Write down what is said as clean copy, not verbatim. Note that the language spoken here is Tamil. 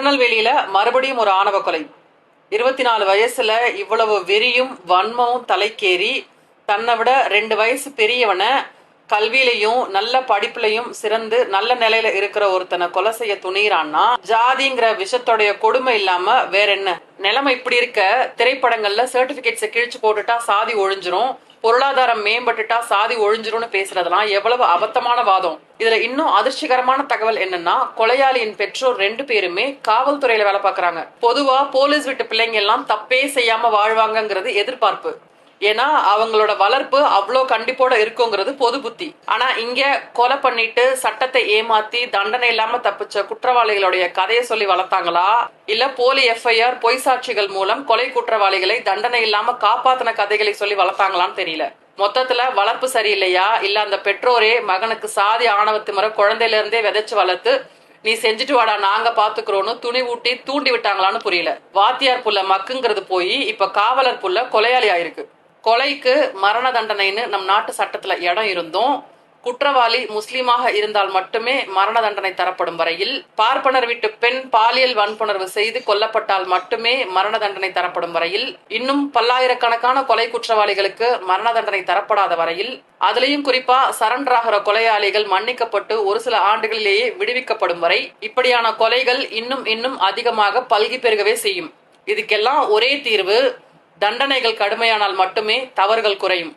திருநெல்வேலியில மறுபடியும் ஒரு ஆணவ கொலை. 24 வயசுல இவ்வளவு வெறியும் வன்மமும் தலைக்கேறி தன்னை விட 2 வயசு பெரியவனை கல்வியிலையும் நல்ல படிப்புலையும் சிறந்து நல்ல நிலையில இருக்கிற ஒருத்தனை கொலை செய்ய துணிறான்னா ஜாதிங்கிற விஷத்தோடைய கொடுமை இல்லாம வேற என்ன? நிலைமை இப்படி இருக்க திரைப்படங்கள்ல சர்டிபிகேட்ஸை கிழிச்சு போட்டுட்டா சாதி ஒழிஞ்சிரும், பொருளாதாரம் மேம்பட்டுட்டா சாதி ஒழிஞ்சிரும்னு பேசுறதெல்லாம் எவ்வளவு அபத்தமான வாதம். இதுல இன்னும் அதிர்ச்சிகரமான தகவல் என்னன்னா, கொலையாளியின் பெற்றோர் 2 பேருமே காவல்துறையில வேலை பார்க்கறாங்க. பொதுவா போலீஸ் வீட்டு பிள்ளைங்க எல்லாம் தப்பே செய்யாம வாழ்வாங்கிறது எதிர்பார்ப்பு. ஏன்னா அவங்களோட வளர்ப்பு அவ்வளோ கண்டிப்போட இருக்குங்கிறது பொது புத்தி. ஆனா இங்க கொலை பண்ணிட்டு சட்டத்தை ஏமாத்தி தண்டனை இல்லாம தப்பிச்ச குற்றவாளிகளுடைய கதையை சொல்லி வளர்த்தாங்களா, இல்ல போலி எஃப்ஐஆர் பொய் சாட்சிகள் மூலம் கொலை குற்றவாளிகளை தண்டனை இல்லாம காப்பாத்தின கதைகளை சொல்லி வளர்த்தாங்களான்னு தெரியல. மொத்தத்துல வளர்ப்பு சரியில்லையா, இல்ல அந்த பெற்றோரே மகனுக்கு சாதி ஆணவத்து முறை குழந்தையில இருந்தே விதைச்சு வளர்த்து நீ செஞ்சுட்டு வாடா நாங்க பாத்துக்கிறோன்னு துணி ஊட்டி தூண்டி விட்டாங்களான்னு புரியல. வாத்தியார் புள்ள மக்குங்கிறது போய் இப்ப காவலர் புள்ள கொலையாளி ஆயிருக்கு. கொலைக்கு மரண தண்டனைன்னு நம் நாட்டு சட்டத்துல இடம் இருந்தும் குற்றவாளி முஸ்லீமாக இருந்தால் மட்டுமே மரண தண்டனை தரப்படும் வரையில், பார்ப்பனர் வீட்டு பெண் பாலியல் வன்புணர்வு செய்து கொல்லப்பட்டால் மட்டுமே மரண தண்டனை தரப்படும் வரையில், இன்னும் பல்லாயிரக்கணக்கான கொலை குற்றவாளிகளுக்கு மரண தண்டனை தரப்படாத வரையில், அதுலயும் குறிப்பா சரண்டர் ஆகிற கொலையாளிகள் மன்னிக்கப்பட்டு ஒரு சில ஆண்டுகளிலேயே விடுவிக்கப்படும் வரை இப்படியான கொலைகள் இன்னும் இன்னும் அதிகமாக பல்கி பெருகவே செய்யும். இதுக்கெல்லாம் ஒரே தீர்வு, தண்டனைகள் கடுமையானால் மட்டுமே தவறுகள் குறையும்.